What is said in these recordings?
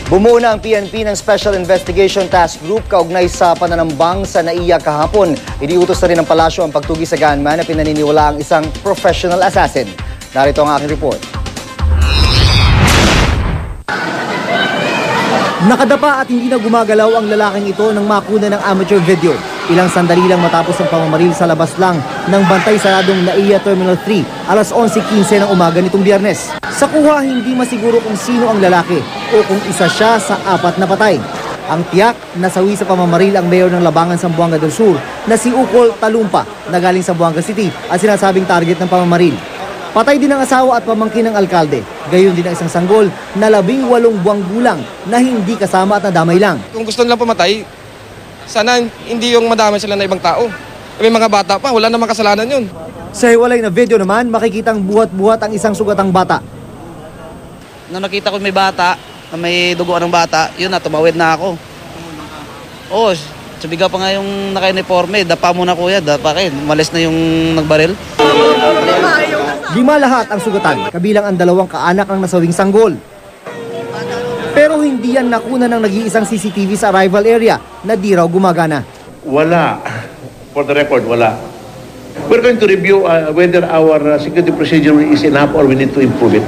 Bumuo na ang PNP ng Special Investigation Task Group kaugnay sa pananambang sa NAIA kahapon. Iniutos na rin ng palasyo ang pagtugi sa gunman na pinaniniwala ang isang professional assassin. Narito ang aking report. Nakadapa at hindi na gumagalaw ang lalaking ito nang makuna ng amateur video. Ilang sandali lang matapos ang pamamaril sa labas lang ng bantay saradong NAIA Terminal 3 alas 11:15 ng umaga nitong Biyernes. Sa kuha, hindi masiguro kung sino ang lalaki o kung isa siya sa 4 na patay. Ang tiyak, nasawi sa pamamaril ang mayor ng Labangan, Zamboanga del Sur na si Ukol Talumpa na galing sa Zamboanga City at sinasabing target ng pamamaril. Patay din ang asawa at pamangkin ng alkalde. Gayon din ang isang sanggol na 18 buwang gulang na hindi kasama at nadamay lang. Kung gusto nilang pumatay, sana hindi yung madamay sila na ibang tao. May mga bata pa, wala namang kasalanan yun. Sa hiwalay na video naman, makikitang buhat-buhat ang isang sugatang bata. Nung nakita ko may bata, may dugo ng bata, yun na, tumawid na ako. Oo, sabiga pa nga yung naka-uniforme, dapa muna kuya, dapa kayo, malis na yung nagbaril. 5 lahat ang sugatan, kabilang ang 2 kaanak ng nasawing sanggol. Pero hindi yan nakuna ng nag-iisang CCTV sa arrival area na di raw gumagana. Wala. For the record, wala. We're going to review whether our security procedure is enough or we need to improve it.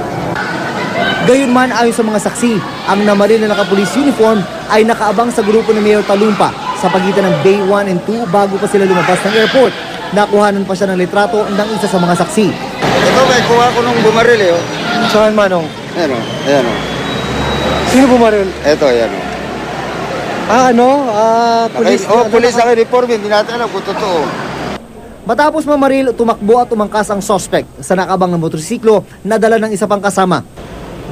Gayunman, ayon sa mga saksi, ang namaril na naka-police uniform ay nakaabang sa grupo ni Mayor Talumpa sa pagitan ng Bay 1 and 2 bago pa sila lumabas ng airport. Nakuhanan pa siya ng litrato ng isa sa mga saksi. Ito, may kuha ko nung bumaril eh. Saan manong? Ayan o, ayan o. Sino bumaril? Ito, ayan o. Police. Police ang uniform, hindi natin alam kung totoo. Matapos mamaril, tumakbo at umangkas ang suspect sa nakabang ng motorsiklo na dala ng isa pang kasama.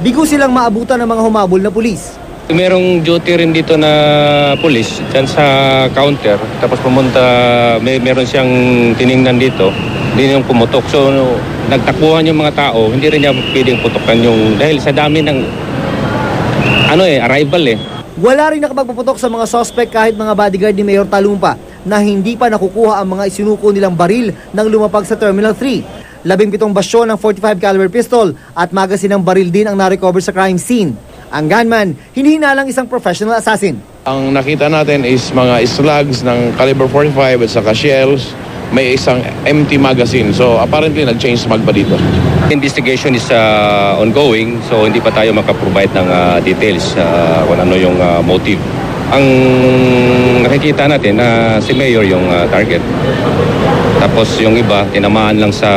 Bigo silang maabutan ng mga humabol na pulis. Merong duty rin dito na pulis dyan sa counter. Tapos pumunta, meron siyang tiningnan dito. Hindi yung pumutok. So, nagtakbuhan yung mga tao. Hindi rin niya pwedeng putokan yung... Dahil sa dami ng... arrival eh. Wala rin nakapagpuputok sa mga suspect kahit mga bodyguard ni Mayor Talumpa na hindi pa nakukuha ang mga isinuko nilang baril nang lumapag sa Terminal 3. 17 basyon ng 45 caliber pistol at magasin ng baril din ang narecover sa crime scene. Ang gunman, hinihinalang isang professional assassin. Ang nakita natin is mga slugs ng caliber 45 at saka shells. May isang empty magazine. So apparently nag-change mag pa dito. Investigation is ongoing, so hindi pa tayo makaprovide ng details kung ano yung motive. Ang nakikita natin na si Mayor yung target. Tapos yung iba, tinamaan lang sa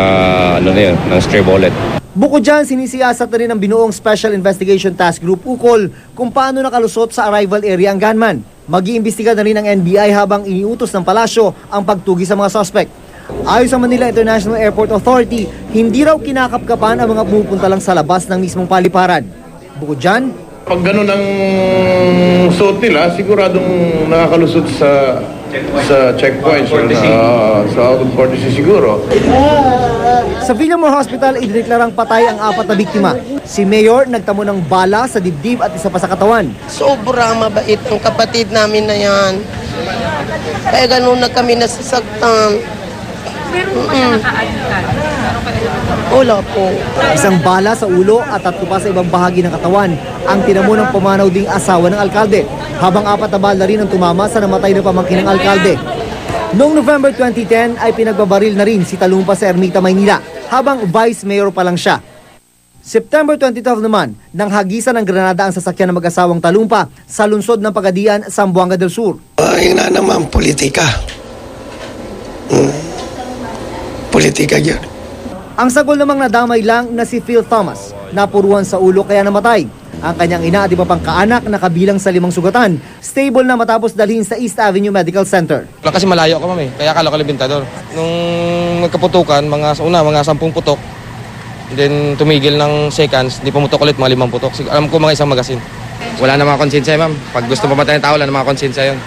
ng stray bullet. Bukod dyan, sinisiyasat na rin ang binuong Special Investigation Task Group Ukol kung paano nakalusot sa arrival area ang gunman. Mag-iimbestiga na rin ang NBI habang iniutos ng palasyo ang pagtugi sa mga suspect. Ayon sa Manila International Airport Authority, hindi raw kinakapkapan ang mga pumupunta lang sa labas ng mismong paliparan. Bukod dyan, Pag ganun ang suot nila, siguradong nakakalusot sa checkpoints or sa out of courtesy siguro. sa Villamor Hospital, idineklarang patay ang 4 na biktima. Si Mayor nagtamo ng bala sa dibdib at isa pa sa katawan. Sobrang mabait ang kapatid namin na yan. Kaya ganun na kami nasasaktan. Wala po. Isang bala sa ulo at 3 pa sa ibang bahagi ng katawan ang tinamo ng pumanaw ding asawa ng alkalde, habang 4 na bala rin ang tumama sa namatay na pamangkin ng alkalde. Noong November 2010 ay pinagbabaril na rin si Talumpa sa Ermita, Maynila, habang vice mayor pa lang siya. September 2012 naman, nang hagisan ng granada ang sasakyan ng mag-asawang Talumpa sa lungsod ng Pagadian, Zamboanga del Sur. Yun na naman, politika. Politika yun. Ang sagol namang nadamay lang na si Phil Thomas, napuruan sa ulo kaya namatay. Ang kanyang ina at iba pang kaanak na kabilang sa 5 sugatan, stable na matapos dalhin sa East Avenue Medical Center. Kasi malayo ka mami, kaya akala ko libintador. Nung nagkaputukan, mga 10 putok, then tumigil ng seconds, di pumutok ulit, mga 5 putok. Alam ko mga isang magasin. Wala namang konsensya ma'am. Pag gusto mamatay ng tao, wala namang konsensya yun.